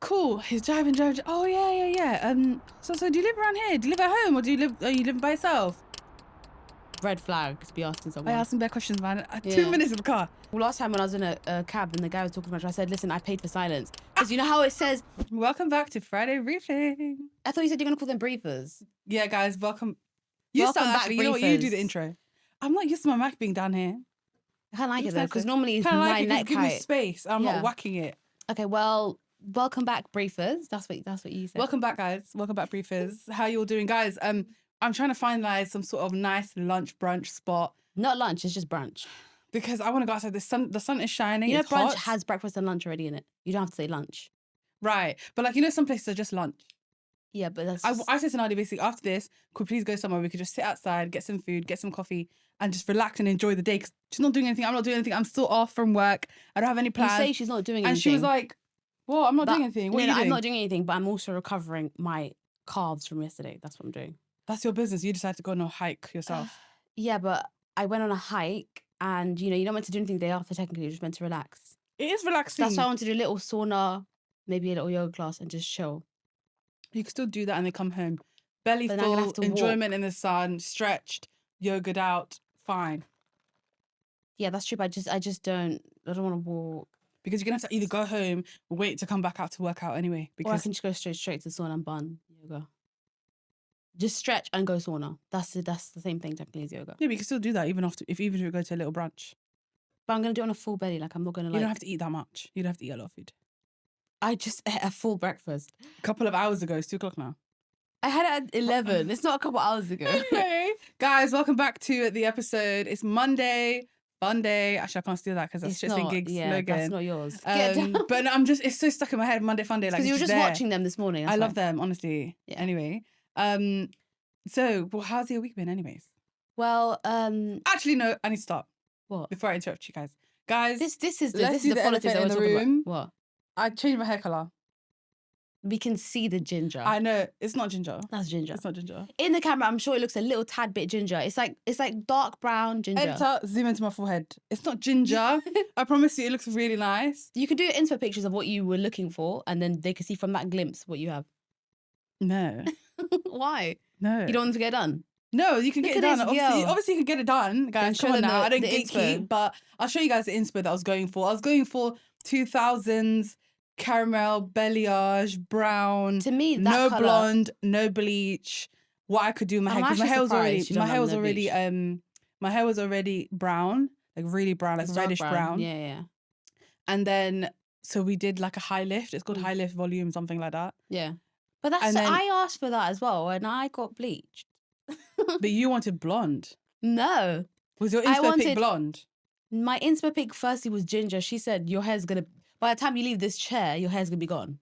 cool. He's driving. Oh, yeah. So do you live around here? Do you live at home or are you living by yourself? Red flag to be asking someone. I asked him bad questions, man. 2 minutes in the car. Well, last time when I was in a cab and the guy was talking about it, I said, listen, I paid for silence. Because you know how it says... Welcome back to Friday Briefing. I thought you said you're going to call them briefers. Yeah, guys, welcome. Welcome back, actually, you know what? You do the intro. I'm not used to my mic being down here. I kind of like it though, because normally it's my neck height. Give me space. I'm not whacking it. Okay, well, welcome back, briefers. That's what you said. Welcome back, guys. Welcome back, briefers. How you all doing, guys? I'm trying to find like some sort of nice lunch brunch spot. Not lunch, it's just brunch. Because I want to go outside. The sun is shining. You know, it's brunch hot. has breakfast and lunch already in it. You don't have to say lunch. Right, but like, you know, some places are just lunch. Yeah, but that's... I said to Nadia, basically, after this, could we please go somewhere we could just sit outside, get some food, get some coffee, and just relax and enjoy the day. Because she's not doing anything. I'm not doing anything. I'm still off from work. I don't have any plans. You say she's not doing anything. And she was like, well, I'm not doing anything. What are you doing? I'm not doing anything, but I'm also recovering my calves from yesterday. That's what I'm doing. That's your business. You decided to go on a hike yourself. Yeah, but I went on a hike and, you know, you're not meant to do anything the day after, technically. You're just meant to relax. It is relaxing. That's why I want to do a little sauna, maybe a little yoga class and just chill. You can still do that and then come home. Belly full, enjoyment in the sun, stretched, yogaed out, fine. Yeah, that's true, but I don't want to walk. Because you're going to have to either go home or wait to come back out to work out anyway. Because... Or I can just go straight to sauna and bun yoga. Just stretch and go sauna. That's the same thing technically as yoga. Yeah, but you can still do that even if you go to a little brunch. But I'm going to do it on a full belly. Like, I'm not going to You don't have to eat that much. You don't have to eat a lot of food. I just ate a full breakfast. A couple of hours ago. It's 2:00 now. I had it at 11. It's not a couple hours ago. Anyway, guys, welcome back to the episode. It's Monday. Fun day. Actually, I can't steal that because that's just in gigs slogan. That's not yours. But no, it's so stuck in my head. Monday, fun day. Because you were just watching them this morning. I love them, honestly. Yeah. Anyway, so how's your week been, anyways? Well, actually, no. I need to stop. What? Before I interrupt you guys, this is the politics in the room. What? I changed my hair color. We can see the ginger. I know it's not ginger. That's ginger. It's not ginger. In the camera, I'm sure it looks a little tad bit ginger. It's like dark brown ginger. Enter, zoom into my forehead. It's not ginger. I promise you, it looks really nice. You can do inspo pictures of what you were looking for, and then they can see from that glimpse what you have. No. Why? No. You don't want them to get done? No, you can get it done. Obviously, you can get it done, guys. Come on now. I don't gatekeep, but I'll show you guys the inspo that I was going for. I was going for 2000s caramel, balayage, brown. To me, that no colour... blonde, no bleach. What I could do with my hair, because my hair was already brown, like really brown, like reddish brown. Yeah. And then so we did like a high lift. It's called high lift volume, something like that. Yeah. But I asked for that as well, and I got bleached. But you wanted blonde. No. Was your inspo pick blonde? My inspo pick firstly was ginger. She said, your hair's going to... By the time you leave this chair, your hair's going to be gone.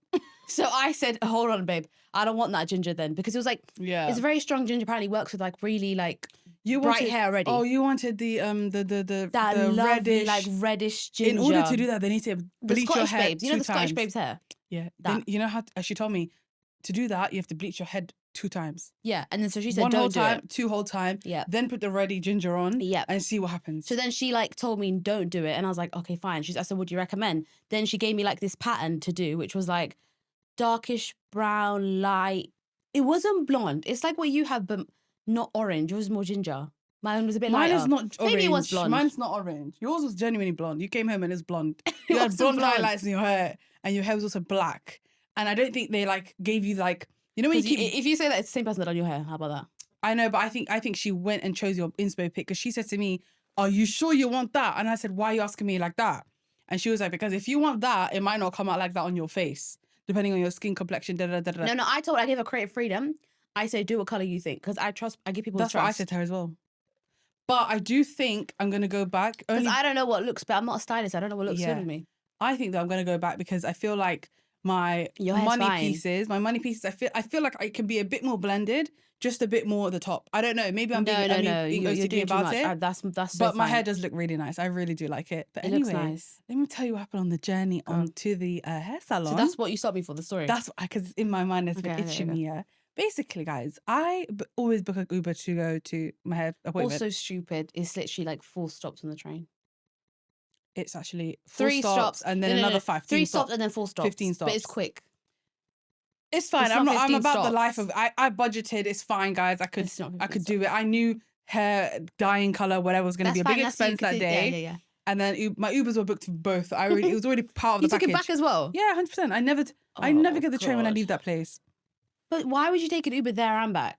So I said, hold on, babe. I don't want that ginger then. Because it was like... Yeah. It's very strong ginger. Apparently works with like really like... bright hair already. Oh, you wanted the lovely, reddish... like reddish ginger. In order to do that, they need to bleach your hair babes. You know the Scottish babes' hair? Yeah. Then, you know how... She told me, to do that, you have to bleach your head 2 times. Yeah, and then so she said, One don't whole do time, it. 2 whole time. Yeah. Then put the ready ginger on. Yeah. And see what happens. So then she like told me, don't do it. And I was like, okay, fine. I said, what do you recommend? Then she gave me like this pattern to do, which was like darkish brown, light. It wasn't blonde. It's like what you have, but not orange. Yours was more ginger. Mine was a bit lighter. Mine is not orange. Maybe it was blonde. Mine's not orange. Yours was genuinely blonde. You came home and it's blonde. You had blonde highlights in your hair, and your hair was also black. And I don't think they like gave you like... You know when if you say that it's the same person that done your hair, how about that? I know, but I think she went and chose your inspo pick because she said to me, are you sure you want that? And I said, why are you asking me like that? And she was like, because if you want that, it might not come out like that on your face, depending on your skin complexion, No, I gave her creative freedom. I say, do what colour you think, because I give people That's trust. What I said to her as well. But I do think I'm going to go back. Because I don't know what looks, but I'm not a stylist. I don't know what looks good with me. I think that I'm going to go back because I feel like my money pieces, I feel like it can be a bit more blended, just a bit more at the top. I don't know. Maybe I'm being OCD about it. That's but my hair does look really nice. I really do like it. But anyway, looks nice. Let me tell you what happened on the journey onto the hair salon. So that's what you stopped me for, the story. That's because in my mind it's been itching me. Yeah. Basically, guys, I always book an Uber to go to my hair appointment. Also stupid. It's literally like 4 stops on the train. It's actually 3 stops and then another 5. 3 stops and then 4 stops. 15 stops. But it's quick. It's fine. It's I'm not not. I'm 15 about the stops. life of. I budgeted. It's fine, guys. I could. It's not I 15 could do it. I knew hair dyeing color, whatever was going to That's be a fine. big That's you. expense that Yeah, day. yeah. And then my Ubers were booked for both. It was already part of You the took package. it back as well? Yeah, 100%. I never Oh, get the train when I God. leave that place. But why would you take an Uber there and back?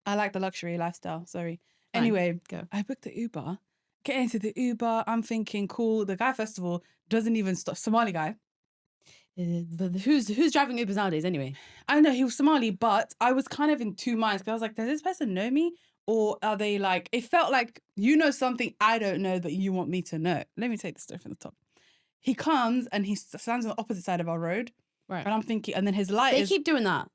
I like the luxury lifestyle. Sorry. Fine. Anyway, Go. I booked the Uber. Get into the Uber. I'm thinking, cool. The guy, first of all, doesn't even stop. Somali guy. Who's driving Ubers nowadays anyway? I know he was Somali, but I was kind of in two minds because I was like, does this person know me? Or are they like, it felt like you know something I don't know that you want me to know. Let me take the story from the top. He comes and he stands on the opposite side of our road. Right. And I'm thinking, and then his light They is... keep doing that.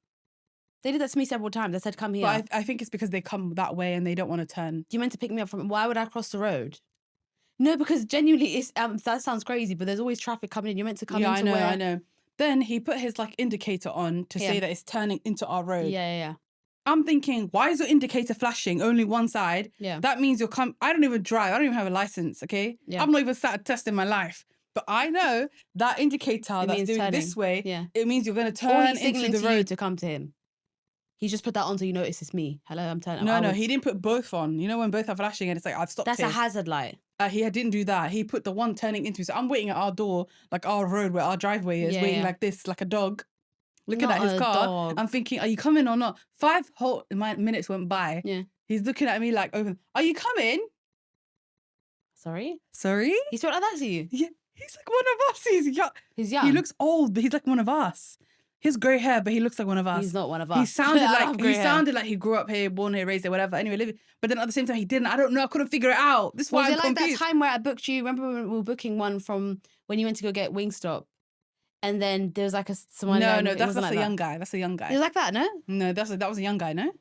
They did that to me several times. They said, come here. But I think it's because they come that way and they don't want to turn. You meant to pick me up from... Why would I cross the road? No, because genuinely, it's that sounds crazy, but there's always traffic coming in. You're meant to come into where... I know. Then he put his like indicator on to say that it's turning into our road. Yeah. I'm thinking, why is your indicator flashing only one side? Yeah. That means you're I don't even drive. I don't even have a license, okay? Yeah. I'm not even sat a test in my life. But I know that indicator that's doing turning. this way, Yeah. it means you're going to Or turn he's signaling into the to you road. to come to him. He just put that on so you notice it's me. Hello, I'm turning. No, he didn't put both on. You know when both are flashing and it's like, I've stopped That's here. a hazard light. He didn't do that. He put the one turning into me. So I'm waiting at our door, like our road where our driveway is, waiting like this, like a dog. Looking Not at his a car. dog. I'm thinking, are you coming or not? 5 whole minutes went by. Yeah. He's looking at me like, are you coming? Sorry? Sorry? He spoke like that to you? Yeah. He's like one of us. He's young. He's young. He looks old, but he's like one of us. He has grey hair, but he looks like one of us. He's not one of us. He sounded I like love grey hair. he grew up here, born here, raised here, whatever. Anyway, but then at the same time he didn't. I don't know. I couldn't figure it out. This is why Was I'm it like confused. that time where I booked you? Remember when we were booking one from when you went to go get Wingstop? And then there was like a someone. No, it that's wasn't a like young guy. That's a young It guy. was like that, no? No, that was a young guy. No,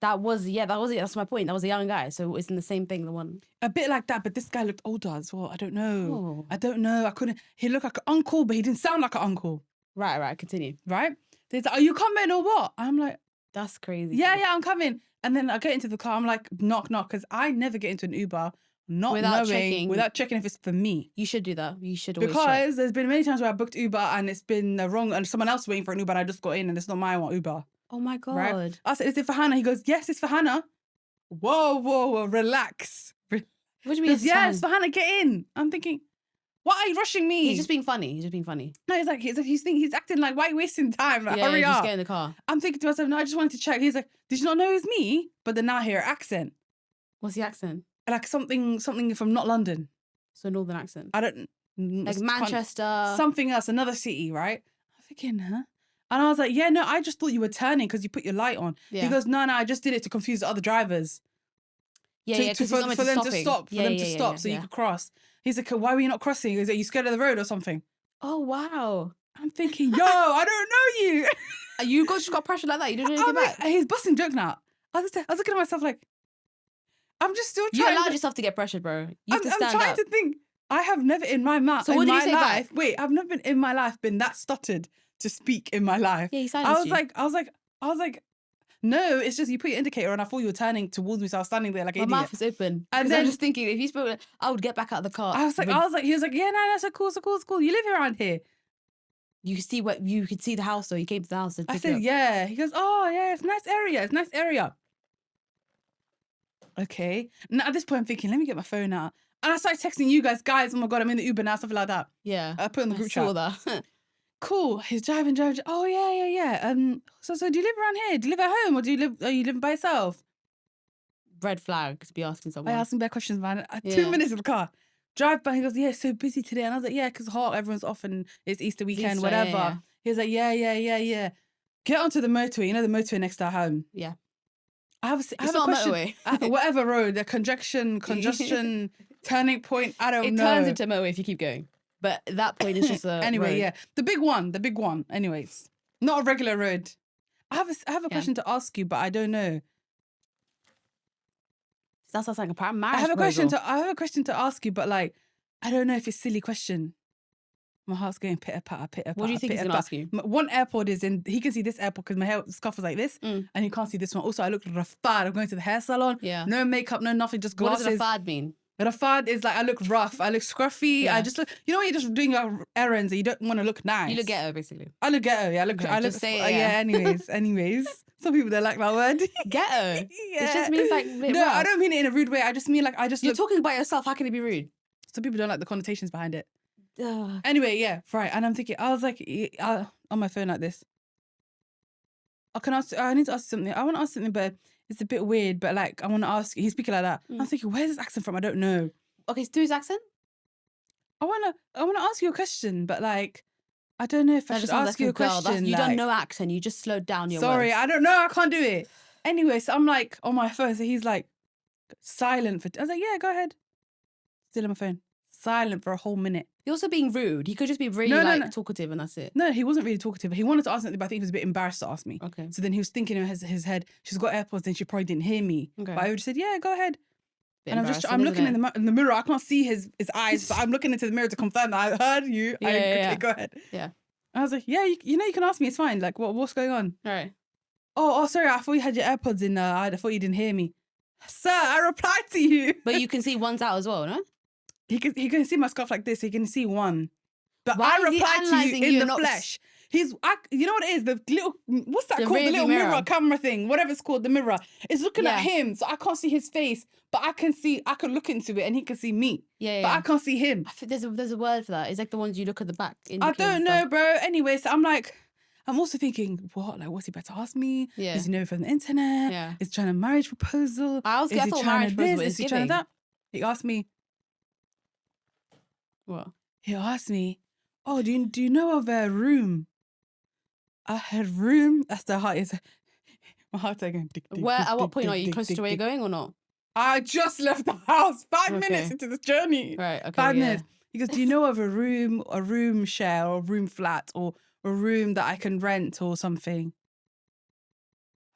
That was it. That's my point. That was a young guy, so it's in the same thing. The one. a bit like that, but this guy looked older as well. I don't know. Oh. I don't know. I couldn't. He looked like an uncle, but he didn't sound like an uncle. Right. Continue. Right? They're like, are you coming or what? I'm like, That's crazy. yeah, I'm coming. And then I get into the car. I'm like, knock, because I never get into an Uber without checking if it's for me. You should do that. You should always check. Because there's been many times where I booked Uber and it's been wrong and someone else waiting for an Uber and I just got in and it's not my one Uber. Oh my God. Right? I said, is it for Hannah? He goes, yes, it's for Hannah. Whoa, relax. What do you He mean? goes, yeah, it's for Hannah, get in. I'm thinking, why are you rushing me? He's just being funny. No, he's acting like, why are you wasting time? Like, hurry just up. get in the car. I'm thinking to myself, no, I just wanted to check. He's like, did you not know it was me? But then now I hear an accent. What's the accent? Like something from not London. So northern accent. I don't... Like Manchester. Something else, another city, right? I'm thinking, huh? And I was like, yeah, no, I just thought you were turning because you put your light on. Yeah. He goes, no, I just did it to confuse the other drivers. Yeah, for them to stop so you could cross. He's like, why were you not crossing? He goes, are you scared of the road or something? Oh, wow. I'm thinking, yo, I don't know you. You just got pressure like that. You didn't get back. He's busting joke now. I was looking at myself like, I'm just still You trying. allowed yourself to get pressured, bro. You have to stand I'm trying up. to think. I have never in my mouth. So what did you say life, back? Wait, I've never been in my life been that stuttered to speak in my life. Yeah, he silenced you. I was like, no, it's just you put your indicator on. I thought you were turning towards me, so I was standing there like an My idiot. mouth is open. And And then- I'm just thinking, if you spoke, I would get back out of the car. I was like, he was like, yeah, no, that's cool. You live around here. You could see the house, though. You came to the house. I said, yeah. He goes, oh, yeah, it's a nice area. Okay. Now at this point, I'm thinking, let me get my phone out. And I started texting you guys, oh my God, I'm in the Uber now, something like that. Yeah. I put it in the group saw chat. that. Cool. He's driving. Oh, yeah. So do you live around here? Do you live at home or are you living by yourself? Red flag to be asking someone. I asked him bad questions, man. 2 Yeah. minutes in the car. Drive by. He goes, yeah, it's so busy today. And I was like, yeah, because hot. Everyone's off and it's Easter weekend, Easter, whatever. yeah. He was like, yeah. Get onto the motorway. You know the motorway next to our home? Yeah. I have It's a not a question. motorway. Whatever road, the congestion, turning point, I don't It know. turns into a motorway if you keep going. But at that point, it's just a Anyway, road. yeah. The big one. Anyways. Not a regular road. I have a question to ask you, but I don't know. That sounds like a marriage I have a proposal. question to ask you, but like, I don't know if it's a silly question. My heart's going pitter patter. What do you think he's going to ask you? One airport is in. He can see this airport because my hair scarf was like this, and he can't see this one. Also, I look rafad. I'm going to the hair salon. Yeah. No makeup, no nothing, just What glasses. does a fad mean? Rafad is like, I look rough. I look scruffy. Yeah. I just look, you know when you're just doing your errands and you don't want to look nice. You look ghetto, basically. I look ghetto. Yeah, Okay, I look. just say it, yeah. Anyways. Some people don't like that word. Ghetto. Yeah. It just means like a bit No, rough. I don't mean it in a rude way. I just mean like I just You're look. talking about yourself. How can it be rude? Some people don't like the connotations behind it. Ugh. Anyway, yeah, right. And I'm thinking, I was like, on my phone like this. I need to ask you something. I want to ask something, but it's a bit weird. But like, I want to ask. He's speaking like that. I'm thinking, where's this accent from? I don't know. Okay, so do his accent. I wanna ask you a question, but like, I don't know if I That should just sounds ask like you a girl. question. You like, don't know accent. You just slowed down your sorry, words. I don't know. I can't do it. Anyway, so I'm like on my phone. So he's like silent for. I was like, yeah, go ahead. Still on my phone. Silent for a whole minute. You're also being rude. He could just be really No. talkative and that's it. No, he wasn't really talkative. He wanted to ask something, but I think he was a bit embarrassed to ask me. Okay. So then he was thinking in his head, she's got AirPods, then she probably didn't hear me. Okay. But I just said, yeah, go ahead. Bit And I'm looking in the mirror. I can't see his eyes, but I'm looking into the mirror to confirm that I heard you. Yeah. Go ahead. Yeah. I was like, yeah, you know, you can ask me. It's fine. Like, what's going on? All right. Oh, sorry. I thought you had your AirPods in. I thought you didn't hear me. Sir, I replied to you. But you can see one's out as well, no? He can see my scarf like this. He can see one. But Why I is he replied to analysing you you in and the not flesh. You know what it is? The little, what's that The called? The rearview little mirror. mirror camera thing, whatever it's called, the mirror. It's looking at Yeah. him, so I can't see his face, but I can look into it and he can see me. Yeah. But I can't see him. I think there's a word for that. It's like the ones you look at the back. I don't know, bro. Anyway, so I'm also thinking, what? Like, what's he about to ask me? Yeah. Is he know from the internet? Yeah. Is he trying a marriage proposal? I Is he thought trying marriage to proposal this? is Is he trying to giving. that? He asked me, What? oh, do you know of a room? I had room. That's the heart. My heart's like going. Where? At what point are you close to where you're going or not? I just left the house 5 minutes Okay. into this journey. Right. Okay. 5 yeah. minutes. He goes, do you know of a room share or a room flat or a room that I can rent or something?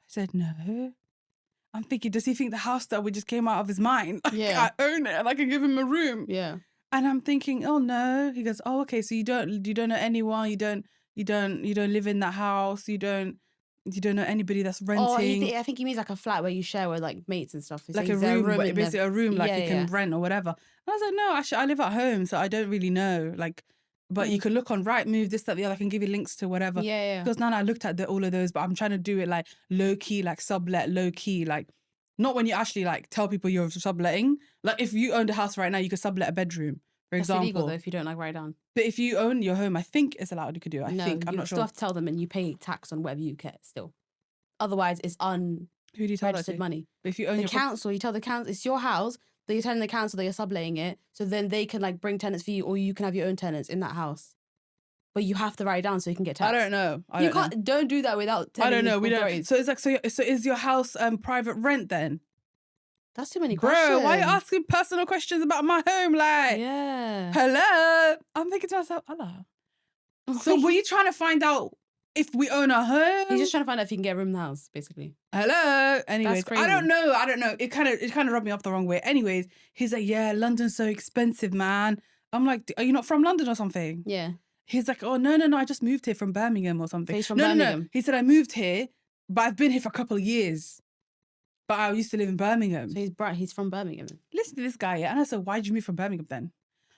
I said, no. I'm thinking, does he think the house that we just came out of his mind? Yeah. I own it and I can give him a room. Yeah. And I'm thinking, oh no. He goes, oh, okay. So you don't know anyone. You don't live in that house. You don't know anybody that's renting. Oh, I think he means like a flat where you share with like mates and stuff. Like So a is there room, in there? basically a room like Yeah, you can yeah. rent or whatever. And I was like, no, I live at home, so I don't really know. Like, but you can look on Rightmove, this, that, the other. I can give you links to whatever. Yeah. Because now I looked at all of those, but I'm trying to do it like low key, like sublet, low key, like not when you actually like tell people you're subletting. Like if you owned a house right now, you could sublet a bedroom, for That's example. illegal though if you don't like write down. But if you own your home, I think it's allowed. You could do it. No, I'm you not still sure. have to tell them and you pay tax on whatever you get still. Otherwise, it's Who do you tell that unregistered to? money. But if you own The your council, you tell the council, it's your house, but you're telling the council that you're subletting it, so then they can like bring tenants for you, or you can have your own tenants in that house. But you have to write it down so you can get taxed. I don't know. You can't. Don't do that without telling I don't know. the We don't. authorities. So it's like so is your house private rent then? That's too many Bro, questions. why are you asking personal questions about my home? Like, Yeah. hello? I'm thinking to myself, hello. So were you trying to find out if we own a home? He's just trying to find out if you can get a room in the house, basically. Hello? Anyways, crazy. I don't know. It kind of rubbed me off the wrong way. Anyways, he's like, yeah, London's so expensive, man. I'm like, are you not from London or something? Yeah. He's like, oh, no, I just moved here from Birmingham or something. So he's from No. Birmingham. He said, I moved here, but I've been here for a couple of years. But I used to live in Birmingham. So he's from Birmingham. Listen to this guy, yeah. And I said, why'd you move from Birmingham then?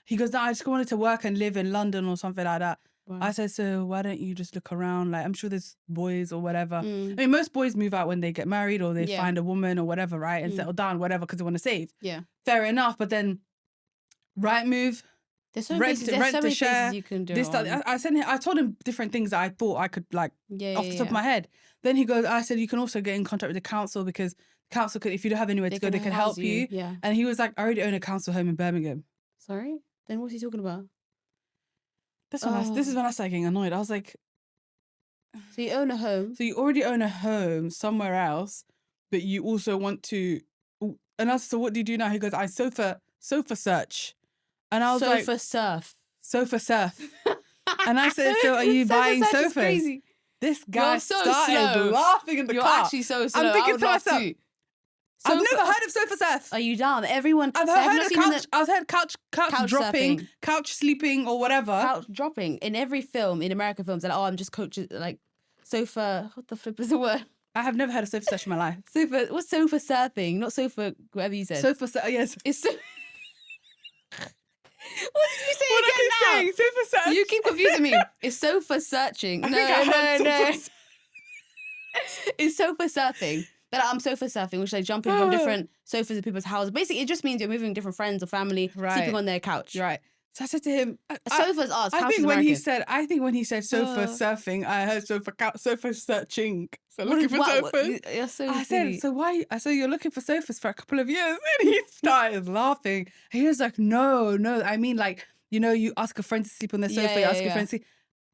He goes, no, I just wanted to work and live in London or something like that. Wow. I said, so why don't you just look around? Like, I'm sure there's boys or whatever. I Mm. mean, most boys move out when they get married or they Yeah. find a woman or whatever, right? And settle down, whatever, because they want to save. Yeah. Fair enough. But then, Rightmove, There's so many rent places, to share, you can do. this, it that. on. I told him different things that I thought I could, like, Yeah, off the top of my head. Then he goes, I said, you can also get in contact with the council because the council could, if you don't have anywhere to go, they can help house you. Yeah. And he was like, I already own a council home in Birmingham. Sorry? Then what's he talking about? This is when I started getting annoyed. I was like, So you own a home. so you already own a home somewhere else, but you also want to, and I said, so what do you do now? He goes, I sofa search. And I was like, surf. sofa surf. And I said, so are you buying surf is sofas? crazy. This guy You're so started slow. laughing in the You're car. actually so slow. I'm thinking I would to laugh myself, too. I've Sofa- never heard of sofa surf. Are you down? Everyone. I've have you heard not of seen in couch. I've heard couch Couch dropping, surfing. couch sleeping, or whatever. couch dropping in every film in American films. They're like, oh, I'm just coaching like sofa. What the flip is the word? I have never heard of sofa search in my life. Sofa. What's sofa surfing? Not sofa. Whatever you said. Sofa surf. Yes. It's so. What did you say What I again keep now? saying, sofa search. You keep confusing me. It's sofa searching. I think I heard No. sofa search. It's sofa surfing. That I'm sofa surfing, which is like jumping from different sofas in people's houses. Basically, it just means you're moving different friends or family, sleeping on their couch. You're right. So I said to him, Sofa's ours. I Couch think is when American. I think when he said sofa surfing, I heard sofa searching. So looking for sofas. You're so I silly. said, so why? I said, you're looking for sofas for a couple of years. And he started laughing. He was like, no. I mean, like, you know, you ask a friend to sleep on their sofa, you ask a friend to sleep.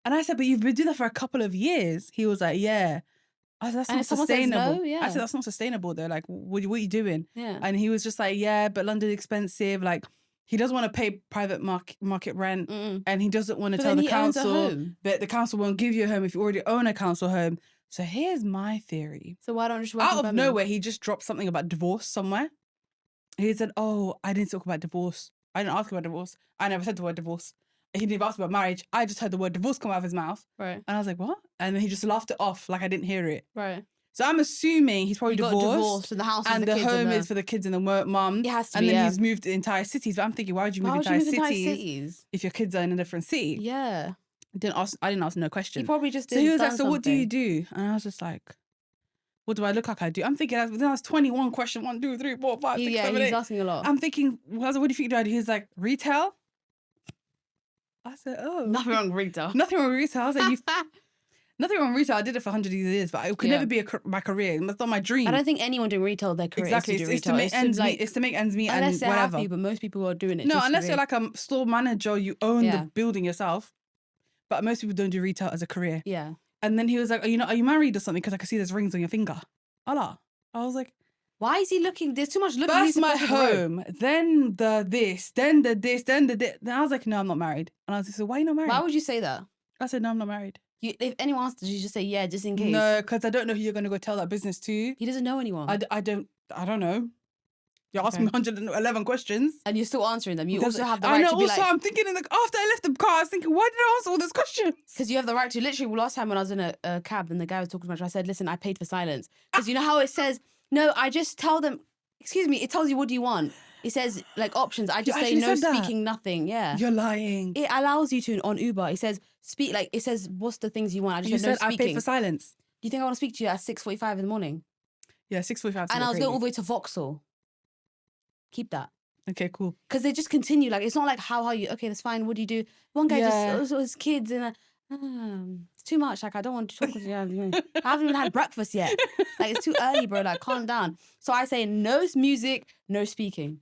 And I said, but you've been doing that for a couple of years. He was like, yeah. I said, that's And not if someone says sustainable. no, yeah. I said, that's not sustainable though. Like, what are you doing? Yeah. And he was just like, yeah, but London's expensive. Like, he doesn't want to pay private market rent. And he doesn't want to tell the council that the council won't give you a home if you already own a council home. So here's my theory. So why don't you just work Out in of Birmingham? nowhere, he just dropped something about divorce somewhere. He said, oh, I didn't talk about divorce. I didn't ask about divorce. I never said the word divorce. He didn't even ask about marriage. I just heard the word divorce come out of his mouth. Right. And I was like, what? And then he just laughed it off like I didn't hear it. Right. So I'm assuming he's probably Got divorced and the house and is the kids home is for the kids and the mum. It has to and be, then yeah. he's moved to entire cities. But I'm thinking, why would you move Why would you entire move entire cities cities? if your kids are in a different city? Yeah. I didn't ask no question. He probably just did. So he was like, so what do you do? And I was just like, what do I look like I do? I'm thinking, I was 21 question, 1, 2, 3, 4, 5, 6, 7, 8. He's asking a lot. I'm thinking, what do you think do I do? He's like, retail? I said, oh. Nothing wrong with retail. Nothing wrong with retail. I was like, nothing wrong with retail. I did it for 100 years, but it could never be my career. It's not my dream. I don't think anyone doing retail, their career Exactly. is to do It's to retail. make ends meet. It's to make ends meet and unless they're whatever. happy, but most people are doing it. No, just unless to you're like a store manager, you own Yeah. the building yourself. But most people don't do retail as a career. Yeah. And then he was like, are you married or something? Because I can see there's rings on your finger. Allah. I was like, why is he looking? There's too much looking. first my home, then the this, then the this, then the this. Then I was like, no, I'm not married. And I was like, so why are you not married? Why would you say that? I said, no, I'm not married. If anyone asks, you just say yeah, just in case. No, because I don't know who you're going to go tell that business to. He doesn't know anyone. I don't know. You're asking me 111 questions. And you're still answering them. You Because also have the right to be also, like... I'm thinking, after I left the car, I was thinking, why did I answer all those questions? Because you have the right to. Literally, last time when I was in a cab and the guy was talking to me, I said, listen, I paid for silence. Because you know how it says, no, I just tell them, excuse me, it tells you what do you want. It says, like, options. I just say no speaking, nothing. Yeah. You're lying. It allows you to, on Uber, it says, speak, like, it says, what's the things you want? I just said no speaking. I paid for silence. Do you think I want to speak to you at 6:45 in the morning? Yeah, 6:45. And I was going all the way to Vauxhall. Keep that. Okay, cool. Because they just continue. Like, it's not like, how are you? Okay, that's fine. What do you do? One guy just, his kids, and it's too much. Like, I don't want to talk with you. I haven't even had breakfast yet. Like, it's too early, bro. Like, calm down. So I say no music, no speaking.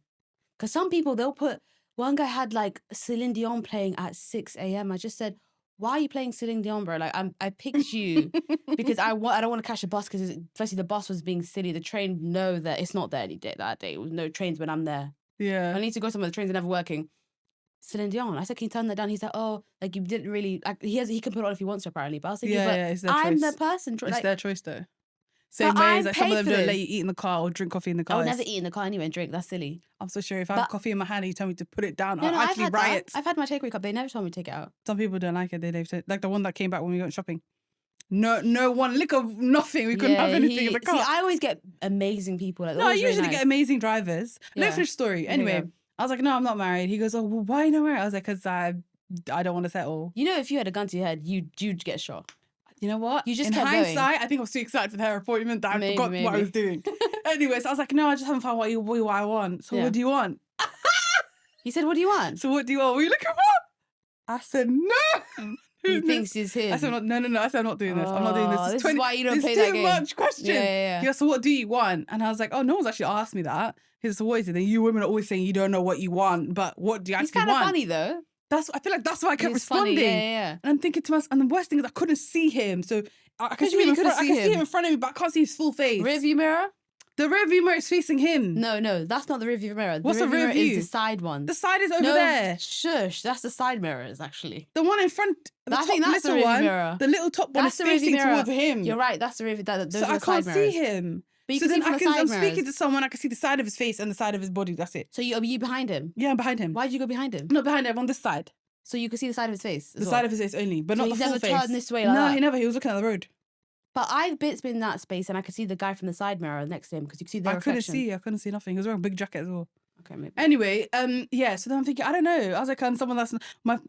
Because some people, they'll put, one guy had like Celine Dion playing at 6 a.m. I just said, why are you playing Celine Dion, bro? Like, I picked you because I don't want to catch a bus because firstly, the bus was being silly. The train, know that it's not there any day that day. It was no trains when I'm there. Yeah. I need to go somewhere. The trains are never working. Celine Dion. I said, can you turn that down? He's like, oh, like you didn't really. Like, he can put it on if he wants to, apparently. But I was thinking, it's their I'm choice. the person. It's their choice, though. Same way as like some of them don't let you eat in the car or drink coffee in the car. I would never eat in the car anyway and drink. That's silly. I'm so sure if I have coffee in my hand and you tell me to put it down, No, I'll actually riot. I've had my takeaway cup. They never told me to take it out. Some people don't like it. They've said, like the one that came back when we went shopping. No one lick of nothing. We couldn't have anything in the car. See, I always get amazing people. Like, no, I usually get amazing drivers. Yeah. Let's finish story. Anyway, I was like, no, I'm not married. He goes, oh, well, why are you not married? I was like, because I don't want to settle. You know, if you had a gun to your head, you'd get shot. You know what? You just in kept hindsight, going. I think I was too excited for her appointment that I forgot Maybe. what I was doing. Anyways, I was like, no, I just haven't found what I want. So what do you want? He said, what do you want? So what do you want? What are you looking for? I said, no. He thinks it's him. I said, no. I said, I'm not doing this. I'm not doing this. This is why you don't play that game. It's too much question. Yeah. He goes, so what do you want? And I was like, oh, no one's actually asked me that. He said, so what is it? Then you women are always saying you don't know what you want, but what do you actually want? He's kind of funny, though. I feel like that's why I kept responding. Funny. Yeah. And I'm thinking to myself, and the worst thing is I couldn't see him. So I can see him in front of me, but I can't see his full face. Rearview mirror? The rearview mirror is facing him. No, that's not the rearview mirror. What's the rear mirror view? is the side one. The side is over there. Shush, that's the side mirrors, actually. The one in front, I think that's the rearview mirror. The little top one is facing towards him. You're right, that's the rearview. Those so are the I can't side see mirrors. him. But you so can then see from I'm the side mirrors. speaking to someone, I can see the side of his face and the side of his body. That's it. So are you behind him? Yeah, I'm behind him. Why did you go behind him? Not behind him, on this side. So you could see the side of his face. The side of his face only, but so not the full face. he's never turned this way like that? No, he never. He was looking at the road. But I've been in that space and I could see the guy from the side mirror next to him because you could see the reflection. I couldn't see nothing. He was wearing a big jacket as well. Okay, maybe. Anyway, yeah. So then I'm thinking, I don't know. I was like, someone that's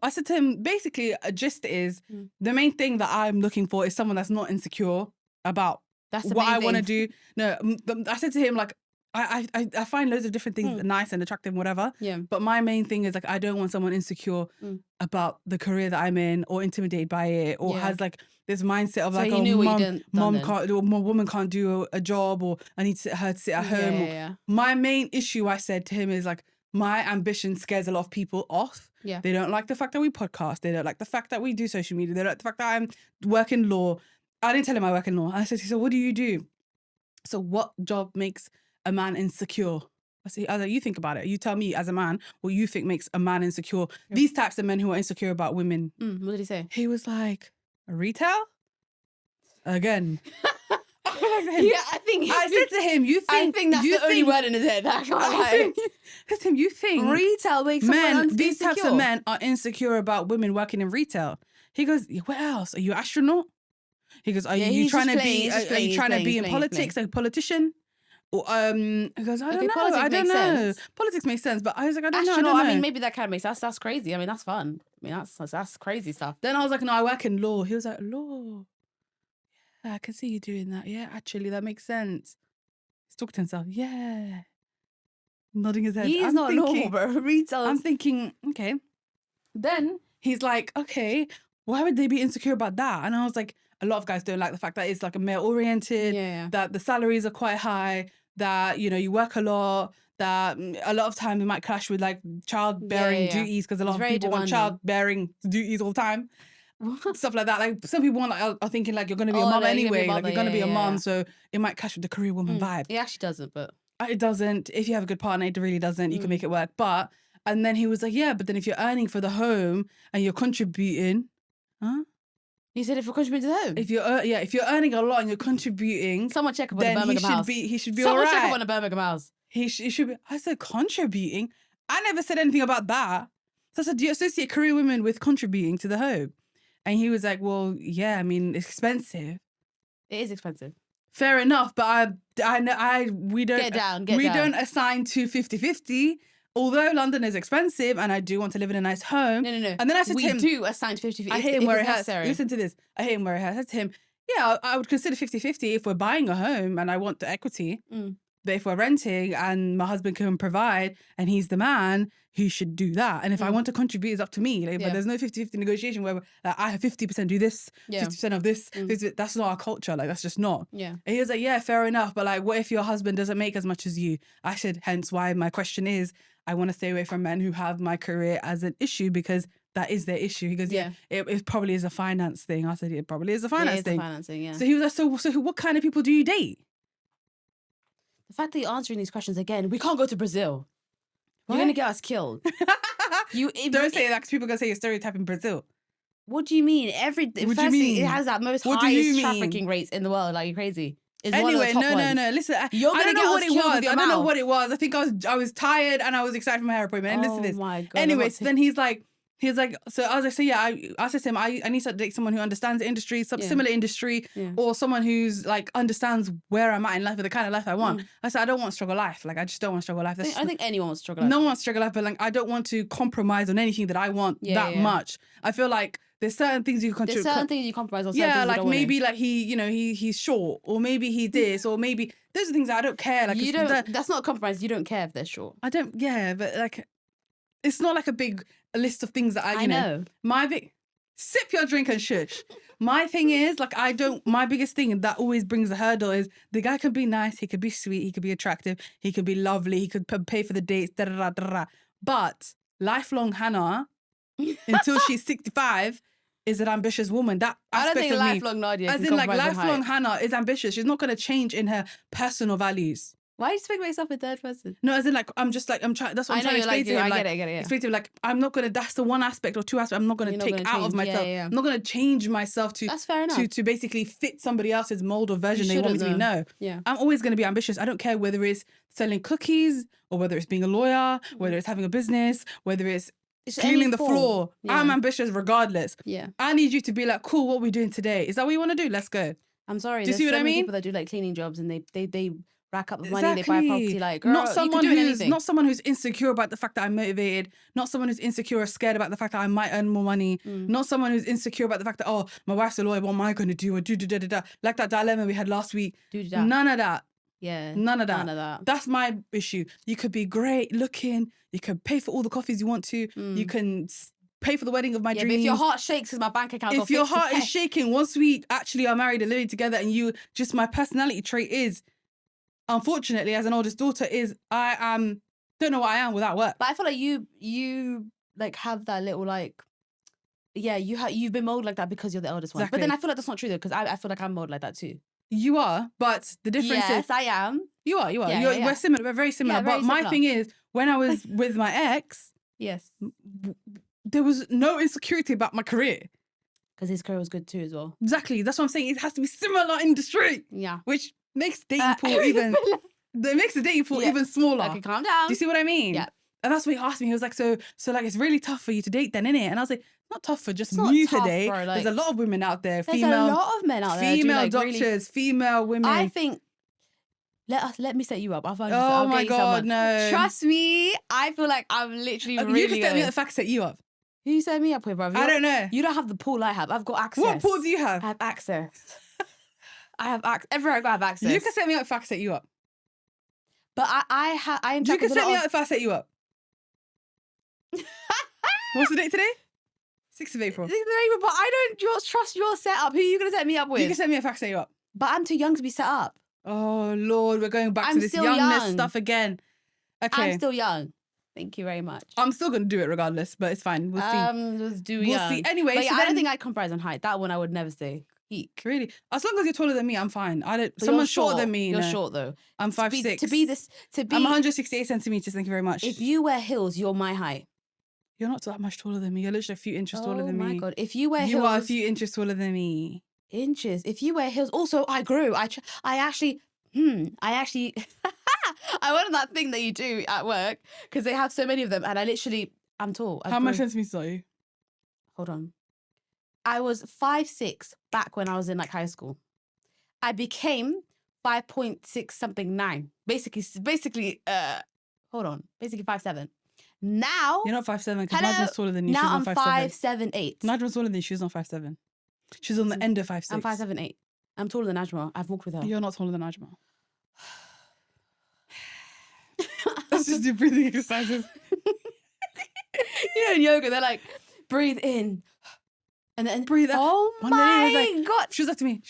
I said to him, basically, a gist is the main thing that I'm looking for is someone that's not insecure about That's the what main I want to thing. do. No, I said to him, like, I find loads of different things nice and attractive and whatever. Yeah. But my main thing is like, I don't want someone insecure about the career that I'm in or intimidated by it or has like this mindset of So like, he oh, knew what you mom done can't, or my woman can't do a job, or I need her to sit at home. Yeah. My main issue, I said to him, is like, my ambition scares a lot of people off. Yeah. They don't like the fact that we podcast. They don't like the fact that we do social media. They don't like the fact that I'm working law. I didn't tell him I work in law. I said, so what do you do? So what job makes a man insecure? I was like, you think about it. You tell me as a man what you think makes a man insecure. Yep. These types of men who are insecure about women. What did he say? He was like, retail? Again. Yeah, I said to him, you think... I think that's the only word in his head. I can't lie. You think... Retail makes men, these types of men are insecure about women working in retail. He goes, what else? Are you an astronaut? He goes, are you trying to be... Are you trying to be in politics, like a politician? Or he goes, I don't know. I don't know. Sense. Politics makes sense, but I was like, I don't know. know. I mean, maybe that kind of makes sense. That's crazy. I mean, that's fun. I mean, that's crazy stuff. Then I was like, no, I work in law. He was like, law. Yeah, I can see you doing that. Yeah, actually, that makes sense. He's talking to himself. Yeah. Nodding his head. He's not normal, bro. Retail. I'm thinking, okay. Then he's like, okay, why would they be insecure about that? And I was like, a lot of guys don't like the fact that it's like a male-oriented, that the salaries are quite high, that, you know, you work a lot, that a lot of time it might clash with like childbearing duties because a lot of people want childbearing duties all the time. Stuff like that. Like some people are thinking like you're going to be a mum anyway, like you're going to be a mum, so it might clash with the career woman vibe. It actually doesn't, but... It doesn't. If you have a good partner, it really doesn't. You can make it work. But, and then he was like, yeah, but then if you're earning for the home and you're contributing, He said if you're contributing to the home? If you're earning a lot and you're contributing, someone check up on the Birmingham house. He should be all right. Someone check up on the Birmingham house. He should be. I said contributing. I never said anything about that. So I said, do you associate career women with contributing to the home? And he was like, well, yeah, I mean, it's expensive. It is expensive. Fair enough, but we don't don't assign to 50-50. Although London is expensive and I do want to live in a nice home. No. And then I said to him, we do assign to 50-50. I hate him where it hurts. Listen to this. I hate him where it hurts. I said to him, yeah, I would consider 50-50 if we're buying a home and I want the equity. But if we're renting and my husband can provide and he's the man, he should do that. And if I want to contribute, it's up to me. Like, but there's no 50-50 negotiation where like, I have 50% do this, 50% of this. That's not our culture. Like, that's just not. Yeah. And he was like, yeah, fair enough. But like, what if your husband doesn't make as much as you? I said, hence why my question is, I want to stay away from men who have my career as an issue because that is their issue. He goes, it probably is a finance thing. I said, it probably is a finance thing. So he was like, so what kind of people do you date? The fact that you're answering these questions again, we can't go to Brazil. You're going to get us killed. Don't say that because people are going to say you're stereotyping Brazil. What do you mean? What do you mean? It has that most highest trafficking rates in the world. Like, you're crazy. Anyway, no. Listen, I don't know what it was. I don't know what it was. I think I was tired and I was excited for my hair appointment. And listen to this. My God. Anyway, so then he's like, so I was like, so yeah, I said to him, I need to date someone who understands the industry, similar industry, or someone who's like understands where I'm at in life or the kind of life I want. I said, I don't want to struggle life. Like, I just don't want to struggle life. I think anyone wants to struggle life. No one wants to struggle life, but like, I don't want to compromise on anything that I want much. I feel like there's certain things you contribute. There's certain things you compromise on. Certain things like maybe like he's short, or maybe he this, or maybe those are things that I don't care. Like that's not a compromise. You don't care if they're short. I don't. Yeah, but like, it's not like a list of things that I know. Sip your drink and shush. My thing is like my biggest thing that always brings a hurdle is the guy can be nice, he could be sweet, he could be attractive, he could be lovely, he could pay for the dates, but lifelong Hannah until she's 65 is an ambitious woman. That aspect I don't think of lifelong Nadia as in like lifelong Hannah is ambitious. She's not going to change in her personal values. Why are you speaking about yourself in third person? No, as in like I'm trying. That's what I'm trying to explain to him. I get it. Explain to him like I'm not gonna. That's the one aspect or two aspects I'm not gonna take out of myself. I'm not gonna change myself to. That's fair enough. To basically fit somebody else's mold or version they want me to be. No. Yeah. I'm always gonna be ambitious. I don't care whether it's selling cookies or whether it's being a lawyer, whether it's having a business, whether it's cleaning the floor. I'm ambitious regardless. Yeah. I need you to be like, cool, what are we doing today? Is that what you want to do? Let's go. I'm sorry. Do you see what I mean? People that do like cleaning jobs and they rack up the money, they buy property. Like, girl, not you someone could do who's anything. not someone who's insecure about the fact that I'm motivated. Not someone who's insecure or scared about the fact that I might earn more money. Not someone who's insecure about the fact that, oh, my wife's a lawyer. What am I going to do? Or do. Like that dilemma we had last week. Do-do-da. None of that. Yeah. None of that. None of that. That's my issue. You could be great looking. You could pay for all the coffees you want to. You can pay for the wedding of my dreams. But if your heart shakes because my bank account got if your fixed heart is today. shaking once we actually are married and living together, and you just, my personality trait is, unfortunately, as an oldest daughter, is I am don't know what I am without work. But I feel like you like have that little like, yeah, you've been molded like that because you're the eldest one. But then Exactly. I feel like that's not true though, because I feel like I'm molded like that too. You are, but the difference Yes, is I am. you are. Yeah, yeah. We're similar. We're very similar. Yeah, very but my similar. thing is, when I was with my ex, Yes, there was no insecurity about my career. because his career was good too as well. Exactly. That's what I'm saying. It has to be similar industry, Yeah. which makes dating pool even. That makes the dating pool Yeah. even smaller. Okay, calm down. Do you see what I mean? Yeah. And that's what he asked me. He was like, so like, it's really tough for you to date then, innit? And I was like, not tough for just It's not you tough, to date. bro, like- There's a lot of women out there. There's Female, a lot of men out there. female like, doctors, really, female women. I think. Let me set you up. I'll find you. Oh I'll my get you God, someone. no. Trust me. I feel like I'm literally really. you can set me good. up the facts set you up. Who you set me up with, bro? I don't know. You don't have the pool I have. I've got access. What pool do you have? I have access. I have access. Everywhere I go, I have access. You can set me up if I set you up. But I You interact can with a set lot me of- up if I set you up. What's the date today? 6th of April. But I don't trust your setup. Who are you going to set me up with? You can set me up if I set you up. But I'm too young to be set up. Oh Lord, we're going back I'm to this still youngness young. stuff again. Okay. I'm still young. Thank you very much. I'm still gonna do it regardless, but it's fine. We'll see. Just do We'll young. see. Anyway, But yeah, so I then, don't think I'd compromise on height. That one I would never say. Eek. really, as long as you're taller than me, I'm fine. I don't. But Someone you're shorter than me. You're no. short though. I'm To be 5'6". I'm I'm 168 centimeters. Thank you very much. If you wear heels, you're my height. You're not that much taller than me. You're literally a few inches taller than me. Oh my God. If you wear You heels, are a few inches taller than me. inches. If you wear heels, also I grew. I actually, I went on that thing that you do at work because they have so many of them, and I'm tall. I How much grew. centimeters are you? Hold on. I was 5'6" back when I was in like high school. I became 5.6 something 9. Basically, hold on. Basically 5'7". Now, You're not 5'7" because Hello? Najma's taller than you. now I'm She's not 5'7". 5'7", 8. Najma's taller than you. She's not 5'7". She's on the end of 5'6". I'm 5'7", 8. I'm taller than Najma. I've walked with her. You're not taller than Najma. Let's just do breathing exercises. You know, in yoga, they're like, breathe in. And then Breathe out. Oh One lady was my like- God. She was like to me,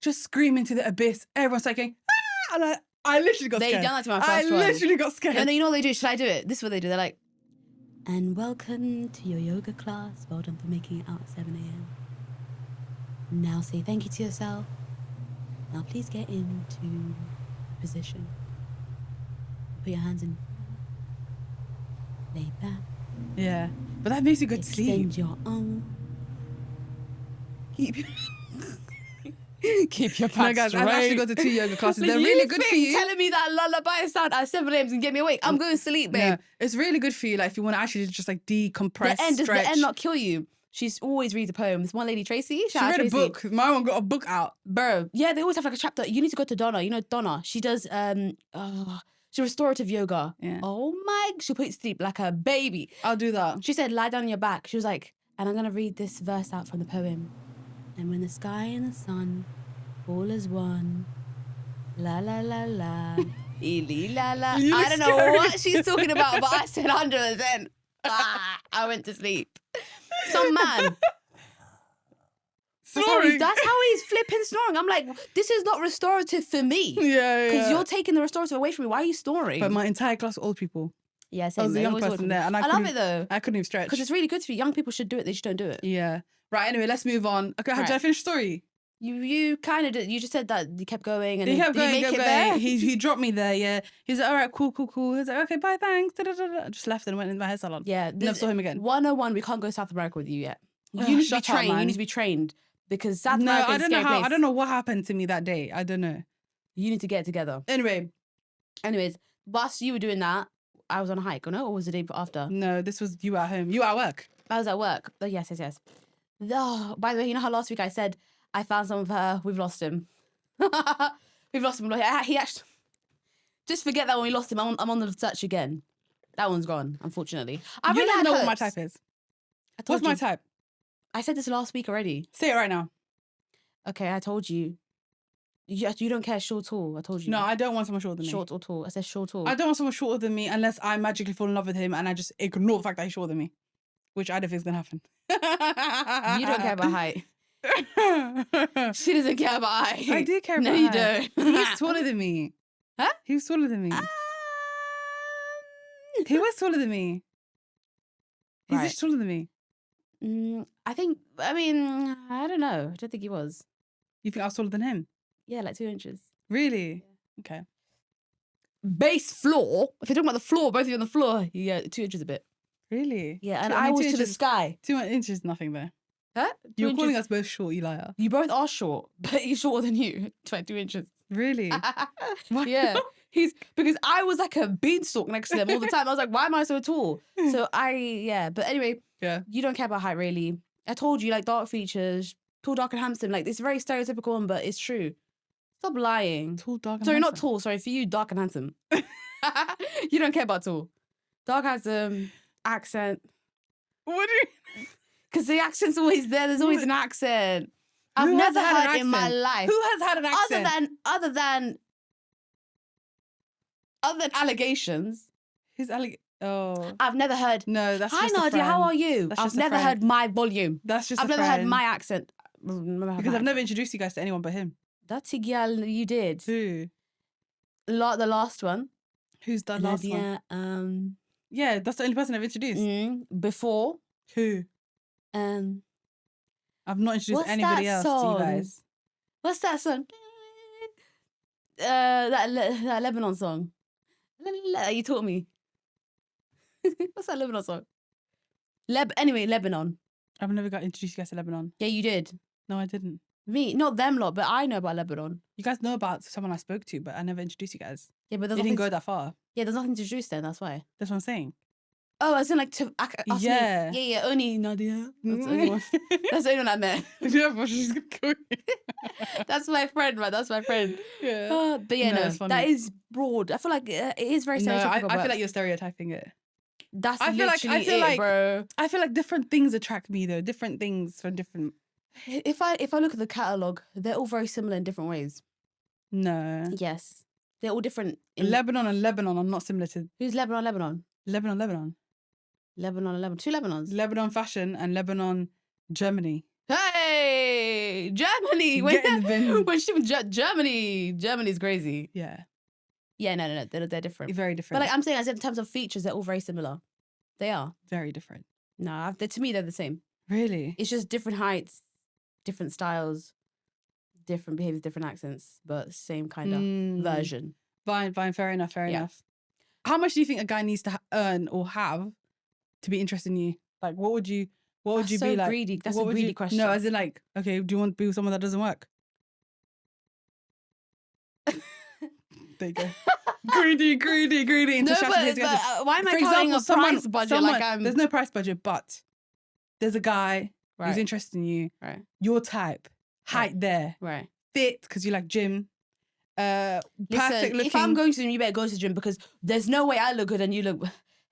just scream into the abyss. Everyone's like going, ah! And I literally got They scared. done that to my I first one. literally got scared. No, you know what they do? Should I do it? This is what they do. They're like, and welcome to your yoga class. Well done for making it out at 7 a.m. Now say thank you to yourself. Now please get into position. Put your hands in. Lay back. Yeah. But that makes you go to sleep. Extend your arm. Keep your No, guys, I've actually got to 2 yoga classes. They're really good for you. Telling me that lullaby sound at 7 a.m. can get me awake. I'm going to sleep, babe. Yeah, it's really good for you. Like if you want to actually just like decompress, The end, does stretch. the end not kill you? She's always reads a poem. This one lady, Tracy. She Shout out read a Tracy. book. My one got a book out. Bro, yeah, they always have like a chapter. You need to go to Donna. You know Donna. She does she restorative yoga. Yeah. Oh my, she'll put you to sleep like a baby. I'll do that. She said, lie down on your back. She was like, and I'm gonna read this verse out from the poem. And when the sky and the sun fall as one, la la la la, ili la la. You I look don't know scary. what she's talking about, but I said 100%. I went to sleep. Some man. Snoring. That's how he's flipping snoring. I'm like, this is not restorative for me. Yeah, Because yeah. you're taking the restorative away from me. Why are you snoring? But my entire class, old people. yeah, I same. was a They young always person want- there, and I love couldn't- it though. I couldn't even stretch. Because it's really good for you. Young people should do it. They just don't do it. Yeah. Right. Anyway, let's move on. Okay. Did I Right. finish the story? You kind of did. You just said that you kept going and He then, kept did going, you make kept it going. there? He dropped me there. Yeah. He's like, all right, cool. He's like, okay, bye, thanks. I just left and went in my hair salon. Yeah. Never saw him again. 101, we can't go to South America with you yet. You Ugh, need to be shut up, trained. You man. need to be trained. Because South No, America I is a don't know scary how. place. I don't know what happened to me that day. I don't know. You need to get it together. Anyway, Anyways, whilst you were doing that, I was on a hike, or no? Or was the day after? no, this was you at home. You at work. I was at work. Oh, yes. Oh, by the way, you know how last week I said I found some of her, we've lost him. We've lost him. He actually... Just forget that when we lost him. I'm on the search again. That one's gone, unfortunately. I You really don't had know what my hopes. type is. I told What's my you. type? I said this last week already. Say it right now. Okay, I told you. You don't care short or tall. I told you. No, I don't want someone shorter than me. Short or tall. I said short or tall. I don't want someone shorter than me unless I magically fall in love with him and I just ignore the fact that he's shorter than me, which I don't think is gonna happen. You don't care about height. She doesn't care about height. I do care about No, you height. don't. He's taller than me. Huh? He was taller than me. He was taller than me. He's Right. just taller than me. I don't know. I don't think he was. You think I was taller than him? Yeah, like 2 inches. Really? Okay. Base floor. If you're talking about the floor, both of you on the floor, yeah, 2 inches a bit. Really? Yeah, and I I mean, was 2 to the inches- sky. 2 inches is nothing though. Huh? You're calling us both short, you liar. You both are short, but he's shorter than you. 22 inches. Really? Why Yeah. not? Because I was like a beanstalk next to them all the time. I was like, why am I so tall? So but anyway, Yeah. you don't care about height really. I told you, like dark features, tall, dark, and handsome. Like it's a very stereotypical one, but it's true. Stop lying. Tall, dark, and Sorry, not handsome. tall. Sorry, for you, dark and handsome. You don't care about tall. Dark, handsome, accent. What do you... Because the accent's always there. There's always an accent. I've Who has never had an heard in my accent? life. Who has had an accent? Other than allegations, Oh. I've never heard. No, that's Hi just a Nadia, how friend. are you? That's I've just a never friend. heard my volume. That's just I've a never heard friend. my accent. Because I've never introduced you guys to anyone but him. That's a girl you did. Who? The last one. Who's the last one? Nadia, Yeah, that's the only person I've introduced. before. Who? I've not introduced What's anybody that else to you song? guys. What's that song? That Lebanon song. You taught me. What's that Lebanon song? Anyway, Lebanon. I've never got introduced you guys to Lebanon. Yeah, you did. No, I didn't. Me, not them lot, but I know about Lebanon. You guys know about someone I spoke to, but I never introduced you guys. Yeah, but They there's didn't nothing. go that far. Yeah, there's nothing to introduce then. That's why. That's what I'm saying. Oh, as in like to us me. Yeah. Yeah. Only Nadia. That's the only one. That's the only one I met. Yeah, but she's going. That's my friend, man. That's my friend. Yeah. But yeah, No, no, it's funny. that is broad. I feel like it is very No, stereotypical. I but feel like you're stereotyping it. that's I feel like- literally I feel it, like- bro. I feel like different things attract me though. Different things from different. If I look at the catalogue, they're all very similar in different ways. No. Yes, they're all different. Lebanon and Lebanon are not similar to Who's Lebanon? Lebanon. Lebanon. 2 Lebanons. Lebanon fashion and Lebanon Germany. Hey, Germany. Get in the bin. When she was Germany's crazy. Yeah. Yeah, no, they're different. Very But different. like I'm saying, as in terms of features, they're all very similar. They are. Very different. No, to me, they're the same. Really? It's just different heights, different styles, different behaviors, different accents, but same kind of version. Fine. Fair enough. Yeah. Enough. How much do you think a guy needs to earn or have to be interested in you? Like, what would you That's be so like? greedy. That's what a would greedy you, question. No, as in like, okay, do you want to be with someone that doesn't work? There you go. greedy. No, Into but why am I For carrying example, a someone- price budget someone- like I'm... There's no price budget, but there's a guy who's Right, interested in you, right, your type, height Right. there, right. fit because you like gym, perfect Listen, looking. if I'm going to the gym, you better go to the gym because there's no way I look good and you look...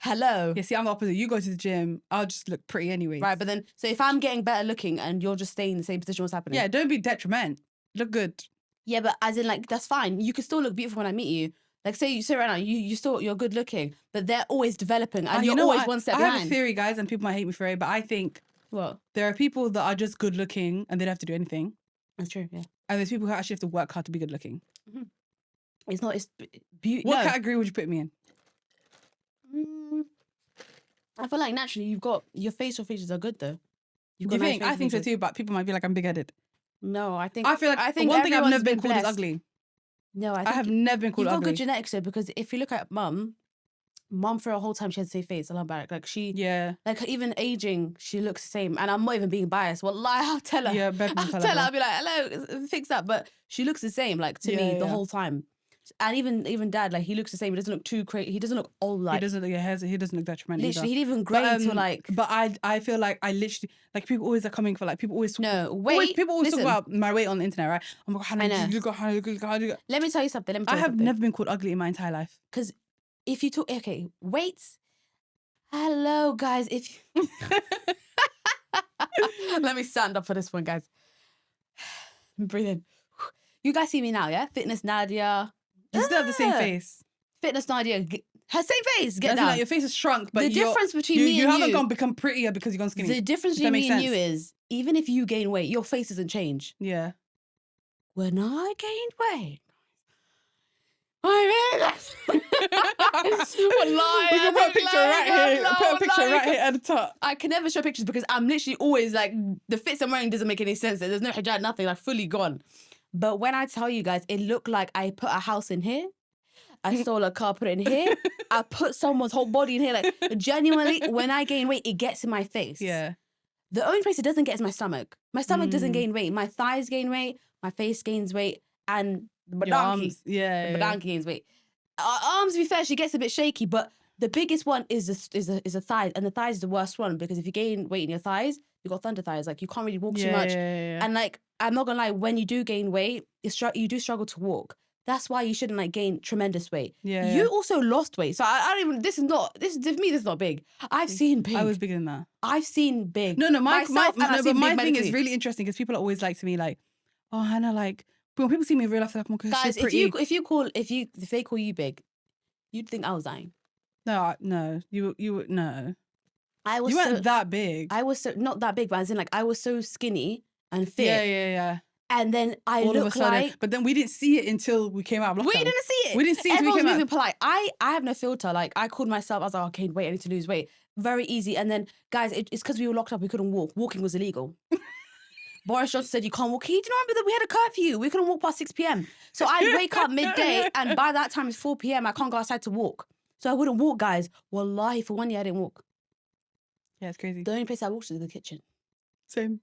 Hello. Yeah, see, I'm the opposite. You go to the gym, I'll just look pretty anyway. Right, but then... So if I'm getting better looking and you're just staying in the same position, what's happening? Yeah, don't be detriment. Look good. Yeah, but as in, like, that's fine. You can still look beautiful when I meet you. Like, say right now, you're good looking, but they're always developing and You you're know always what? one step I have a behind. theory, guys, and people might hate me for it, but I think What? there are people that are just good looking and they don't have to do anything. That's true, yeah. And there's people who actually have to work hard to be good looking. It's not, it's beauty. What No. category would you put me in? I feel like naturally you've got, your facial features are good though. You've Do you got nice think? I facial think so features. too, but people might be like, I'm big-headed. No, I think I feel like one thing I've everyone's never been called is blessed. ugly. No, I I think have never been called you've got ugly. good genetics though, because if you look at mum for a whole time she had the same face, Allah barak. Like she, Yeah. like even aging, she looks the same. And I'm not even being biased. Wallahi, I'll tell her. Yeah, beg I'll tell tell her, her. I'll be like, hello, fix that. But she looks the same, like to Yeah, me, the yeah. whole time. And even dad, like, he looks the same. He doesn't look too crazy. He doesn't look old, He like, doesn't look, he doesn't look detrimental literally, either. he didn't even grade to, like... But I feel like I literally, like, people always are coming for, like, people always No, people always listen. talk about my weight on the internet, right? Oh my God, Hannah, I know. you got Hannah, Hannah. Let me tell you something. I have never been called ugly in my entire life. Because if you talk... Okay, weights... Hello, guys. If you... Let me stand up for this one, guys. Breathe in. You guys see me now, yeah? Fitness Nadia. You still have the same face. Fitness Nadia. Her same face. Get That's down. like your face is shrunk, but the difference between me and you haven't gone become prettier because you've gone skinny. The difference between me and you is, even if you gain weight, your face doesn't change. Yeah. When I gained weight, I mean, we can put a picture right here. Put a picture right here at the top. I can never show pictures because I'm literally always like, the fits I'm wearing doesn't make any sense. There's no hijab, nothing, like fully gone. But when I tell you guys, it looked like I put a house in here. I stole a car, put it in here. I put someone's whole body in here. Like, genuinely, when I gain weight, it gets in my face. Yeah. The only place it doesn't get is my stomach. My stomach doesn't gain weight. My thighs gain weight. My face gains weight. And the badanki. The badanki gains weight. Arms, to be fair, she gets a bit shaky. But the biggest one is a thighs. And the thighs is the worst one because if you gain weight in your thighs, you got thunder thighs. Like, you can't really walk too much. And, like, I'm not gonna lie, when you do gain weight, you do struggle to walk. That's why you shouldn't, like, gain tremendous weight. You also lost weight. So I don't even, this is for me, this is not big. I've seen big. I was bigger than that. I've seen big. No, my thing thing is really interesting because people are always like to me, like, oh, Hannah, like, when people see me in real life, they're like, oh, guys, so pretty. if they call you big, you'd think I was dying. No, you no. You weren't that big. I was not that big, but as in, like, I was so skinny and fit. Yeah. And then I all look of a sudden, like... But then we didn't see it until we came out of lockdown. We didn't see it. We didn't see it until we Everyone's came moving out. polite. I have no filter. Like, I called myself, I was like, okay, wait, I need to lose weight. Very easy. And then, guys, it's because we were locked up, we couldn't walk. Walking was illegal. Boris Johnson said you can't walk. Do you remember that we had a curfew? We couldn't walk past 6 p.m. So I'd wake up midday, and by that time it's 4 p.m. I can't go outside to walk. So I wouldn't walk, guys. Wallahi, for 1 year I didn't walk. Yeah, it's crazy. The only place I walked was the kitchen. Same.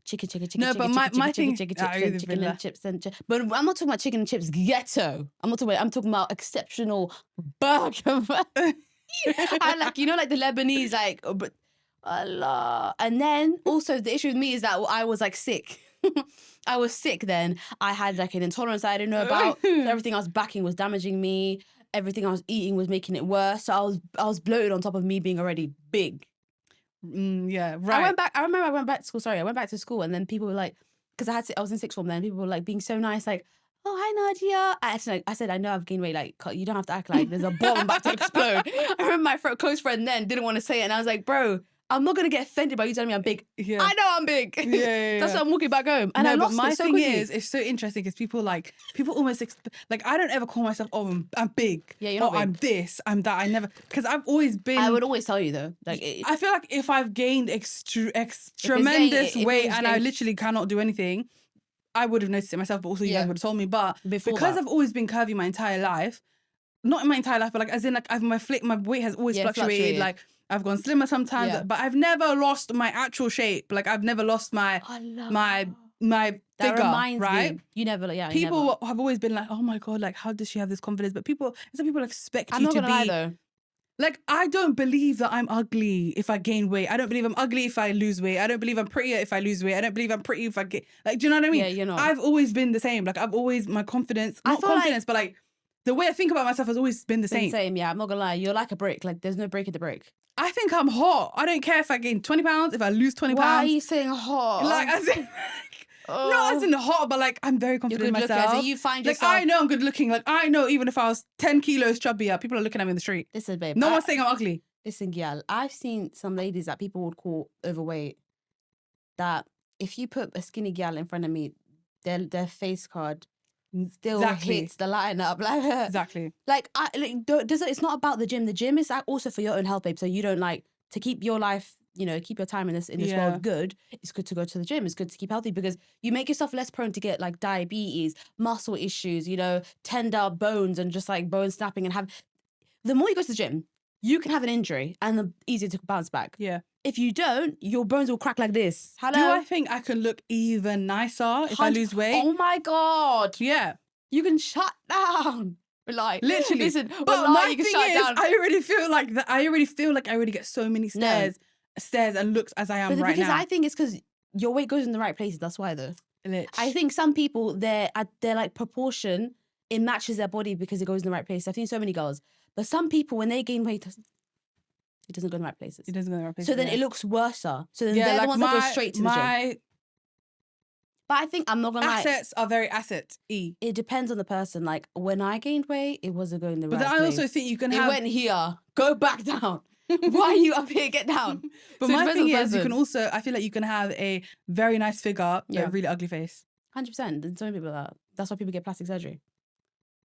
Chicken, No, but my thing, chicken and chips but I'm not talking about chicken and chips ghetto. I'm talking about exceptional burger. I like, you know, like the Lebanese, like, but Allah. And then also the issue with me is that I was like sick. I was sick then. I had like an intolerance I didn't know about. So everything I was backing was damaging me. Everything I was eating was making it worse. So I was bloated on top of me being already big. Yeah, right. I remember I went back to school. Sorry, I went back to school, and then people were like, because I was in sixth form then. People were like being so nice, like, "Oh, hi Nadia." I said, "I know I've gained weight. Like, you don't have to act like there's a bomb about to explode." I remember my close friend then didn't want to say it, and I was like, "Bro, I'm not gonna get offended by you telling me I'm big. Yeah. I know I'm big. Yeah. That's why I'm walking back home." And I lost my it so thing quickly. is, it's so interesting because people almost like, I don't ever call myself, oh, I'm big. Yeah, you're not big. I'm this, I'm that. I never, because I've always been. I would always tell you though. Like, I feel like if I've gained tremendous weight and I literally cannot do anything, I would have noticed it myself. But also, you guys would have told me. But because I've always been curvy my entire life, not in my entire life, but like as in like my weight has always fluctuated. Like, I've gone slimmer sometimes, but I've never lost my actual shape. Like, I've never lost my figure, right? Me. You never, People have always been like, oh my God, like, how does she have this confidence? But some people expect I'm you not to gonna be. lie, though. Like, I don't believe that I'm ugly if I gain weight. I don't believe I'm ugly if I lose weight. I don't believe I'm prettier if I lose weight. I don't believe I'm pretty if I get, like, do you know what I mean? Yeah, you're not. I've always been the same. Like, I've always, my confidence, not confidence, but like, the way I think about myself has always been the same. Yeah, I'm not gonna lie. You're like a brick. Like, there's no break in the brick. I think I'm hot. I don't care if I gain 20 pounds, if I lose 20 pounds. Why are you saying hot? Like, as in, not as in hot, but like, I'm very confident in myself. So you find yourself... Like, I know I'm good looking. Like, I know even if I was 10 kilos chubbier, people are looking at me in the street. Listen, babe. No one's saying I'm ugly. Listen, girl. I've seen some ladies that people would call overweight, that if you put a skinny girl in front of me, their face card still hits the lineup. Like, exactly. Like, it's not about the gym. The gym is also for your own health, babe. So you don't like to keep your life, you know, keep your time in this world good. It's good to go to the gym. It's good to keep healthy because you make yourself less prone to get like diabetes, muscle issues, you know, tender bones and just like bone snapping and the more you go to the gym, you can have an injury and the easier to bounce back. Yeah. If you don't, your bones will crack like this. Hello? Do I think I can look even nicer if I lose weight? Oh my God. Yeah. You can shut down. Like, Literally. listen, But wallahi, my you can thing shut is, down. I already feel like that. I already get so many No. stares and looks as I am right Because now. I think it's because your weight goes in the right places. That's why, though. Lich. I think some people, their like proportion, it matches their body because it goes in the right place. I've seen so many girls. But some people, when they gain weight, it doesn't go in the right places. It doesn't go in the right places. So then it looks worse. So then they're like the ones that go straight to the gym. But I think I'm not gonna lie. Assets are very asset-y. It depends on the person. Like when I gained weight, it wasn't going the right place. But I also think you can have. It went here. Go back down. Why are you up here? Get down. But So it my depends on thing the is, you person. can also. I feel like you can have a very nice figure, but Yeah. a really ugly face. 100%. There's so many people that. That's why people get plastic surgery.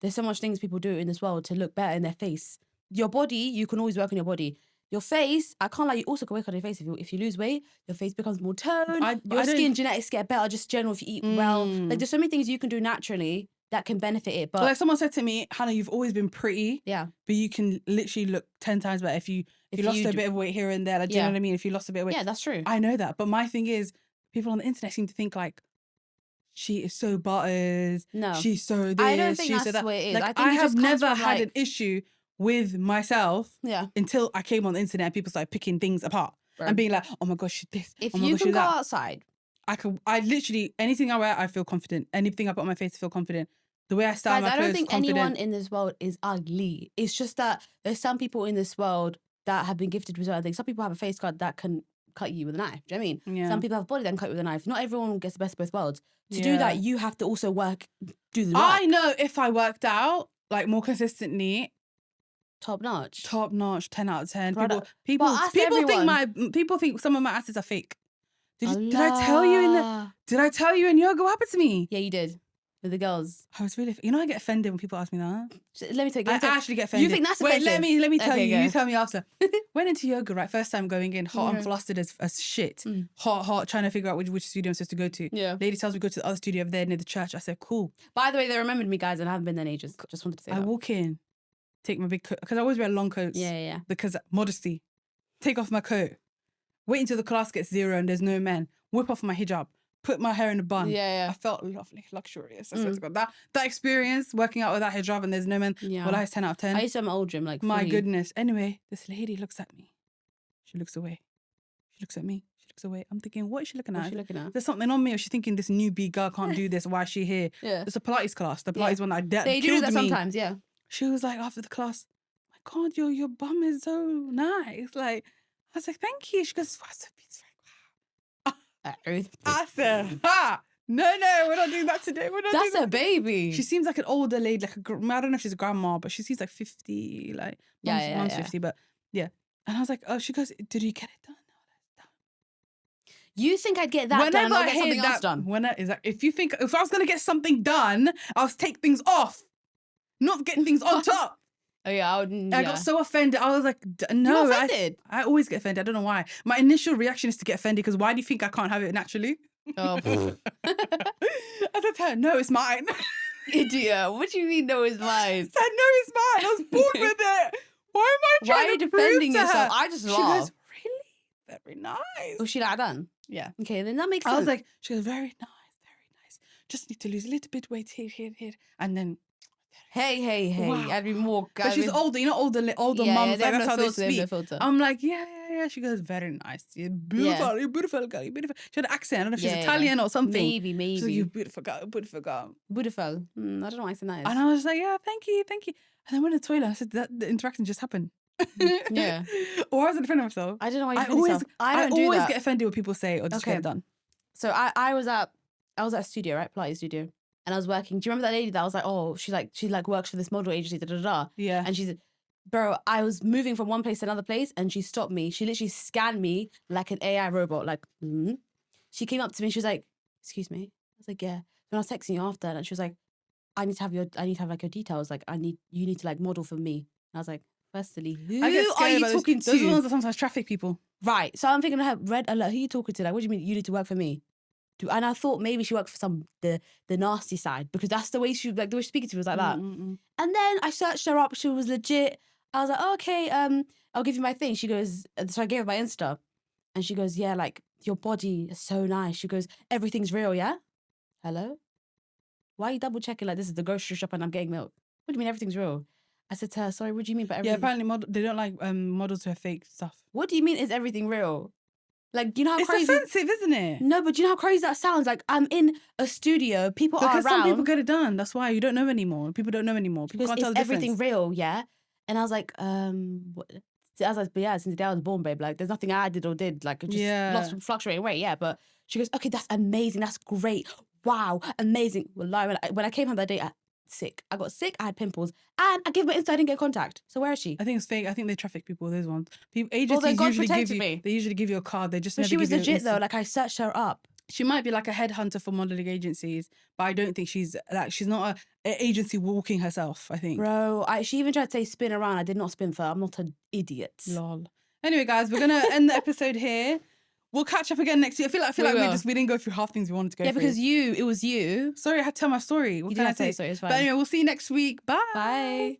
There's so much things people do in this world to look better in their face. Your body, you can always work on your body. Your face, I can't lie, you also can work on your face. If you lose weight, your face becomes more toned. Your skin genetics get better, just general if you eat well. Like there's so many things you can do naturally that can benefit it. But like someone said to me, Hannah, you've always been pretty. Yeah. But you can literally look 10 times better if you lost a bit of weight here and there. Like, do you know what I mean? If you lost a bit of weight. Yeah, that's true. I know that. But my thing is, people on the internet seem to think like, she is so butters. No. She's so this. I don't think she's that's so that. the way it is. Like, I think I it have just comes never from, had like- an issue with myself until I came on the internet and people started picking things apart and being like, oh my gosh, she's this. If oh my you gosh, can she's go that. outside. I literally, anything I wear, I feel confident. Anything I put on my face, I feel confident. The way I style Guys, my I clothes, don't think confident. anyone in this world is ugly. It's just that there's some people in this world that have been gifted with certain things. Some people have a face cut that can cut you with a knife. Do you know what I mean? Yeah. Some people have a body that can cut you with a knife. Not everyone gets the best of both worlds. To do that, you have to also do the work. I know if I worked out like more consistently, Top notch. 10 out of 10. Brother, People but people think some of my asses are fake. Did I tell you in yoga what happened to me? Yeah, you did. With the girls. I was really, I get offended when people ask me that. Let me take I actually get offended. You think that's Wait, offensive? let me tell Okay, you. go. You tell me after. Went into yoga, right? First time going in, hot and flustered as shit. Hot, trying to figure out which studio I'm supposed to go to. Yeah. Lady tells me go to the other studio over there near the church. I said, cool. By the way, they remembered me, guys, and I haven't been there in ages. Just wanted to say I that. walk in, take my big coat, because I always wear long coats. Yeah. Because modesty. Take off my coat. Wait until the class gets 0 and there's no men. Whip off my hijab. Put my hair in a bun. Yeah. I felt lovely, luxurious. I swear to God. That experience, working out with that hijab and there's no men, well, I was 10 out of 10. I used to have my old gym, like, My fully. goodness. Anyway, this lady looks at me. She looks away. She looks at me. She looks away. I'm thinking, what is she looking at? What's she looking at? There's something on me, or she's thinking this newbie girl can't do this. Why is she here? Yeah. It's a Pilates class. The Pilates one that They do killed that me. sometimes, yeah. She was like, after the class, my God, your bum is so nice. Like, I was like, thank you. She goes, wow, so beautiful. I said, ha! No, we're not doing that today. We're not That's doing a that. baby. She seems like an older lady, like I don't know if she's a grandma, but she seems like 50, like, mom's 50, but yeah. And I was like, oh, she goes, did you get it done? You think I'd get that done or get something else done? If I was going to get something done, I was take things off, not getting things on top. Oh, yeah. I got so offended. I was like, no. You got offended? I always get offended. I don't know why. My initial reaction is to get offended because why do you think I can't have it naturally? Oh. I said to her, no, it's mine. Idiot. What do you mean, no, it's mine? I said, no, it's mine. I was born with it. Why am I trying Why are you to defending prove to yourself? her? I just She laugh. goes, really? Very nice. Was she like done? Yeah. Okay, then that makes sense. I was like, she goes, very nice. Just need to lose a little bit weight here. And then, hey. Wow. I'd be more. but she's older, older Yeah, mums, they like, have that's no how they filter, they have no speak. filter. I'm like, yeah. She goes, very nice. You're beautiful. You're beautiful girl. You're beautiful. She had an accent. I don't know if she's Italian or something. Maybe. She's like, you're beautiful girl. Beautiful. I don't know why I said that. And I was like, yeah, thank you. And then went to the toilet. I said, the interaction just happened. Yeah. Or I was defending myself. I don't know why you I defend yourself. I don't do always that. get offended when people say, or just get it done. So I was at a studio, right? Pilates studio. And I was working. Do you remember that lady that was like, oh, she works for this model agency, Yeah. And she said, bro, I was moving from one place to another place and she stopped me. She literally scanned me like an AI robot. Like, She came up to me and she was like, excuse me. I was like, yeah. And I was texting you after and she was like, I need to have like your details. Like, you need to like model for me. And I was like, firstly, who I get are scared you about talking those. to? Those are the ones that sometimes traffic people. Right. So I'm thinking, red alert, who are you talking to? Like, what do you mean you need to work for me? And I thought maybe she worked for the nasty side because that's the way she was speaking to me was like that. And then I searched her up. She was legit. I was like, oh, okay, I'll give you my thing. She goes, so I gave her my Insta. And she goes, yeah, like your body is so nice. She goes, everything's real, yeah? Hello? why are you double checking like this is the grocery shop and I'm getting milk? What do you mean everything's real? I said to her, sorry, what do you mean by Yeah, everything? apparently they don't like models who have fake stuff. What do you mean is everything real? Like, you know how It's crazy... offensive, isn't it? No, but do you know how crazy that sounds? Like, I'm in a studio, people Because are around. some people get it done. That's why you don't know anymore. People don't know anymore. People can't tell the difference. Everything real, yeah? And I was like, what? I was like, but yeah, since the day I was born, babe, like, there's nothing I did or did. Like, it just lost fluctuating weight, yeah. But she goes, okay, that's amazing. That's great. Wow, amazing. Well, when I came home that day, sick. I got sick, I had pimples, and I gave my Insta, I didn't get contact. So where is she? I think it's fake. I think they traffic people, those ones. Well, Agencies then God usually give protected you, me. they usually give you a card. They just But never she was give you legit though, like I searched her up. She might be like a headhunter for modeling agencies, but I don't think she's not an agency walking herself, I think. Bro, she even tried to say spin around. I did not spin for her. I'm not an idiot. Lol. Anyway, guys, we're gonna end the episode here. We'll catch up again next year. I feel like we didn't go through half things we wanted to go through. Yeah, because it was you. Sorry, I had to tell my story. What You can I didn't have to say? say, sorry, it's fine. But anyway, we'll see you next week. Bye. Bye.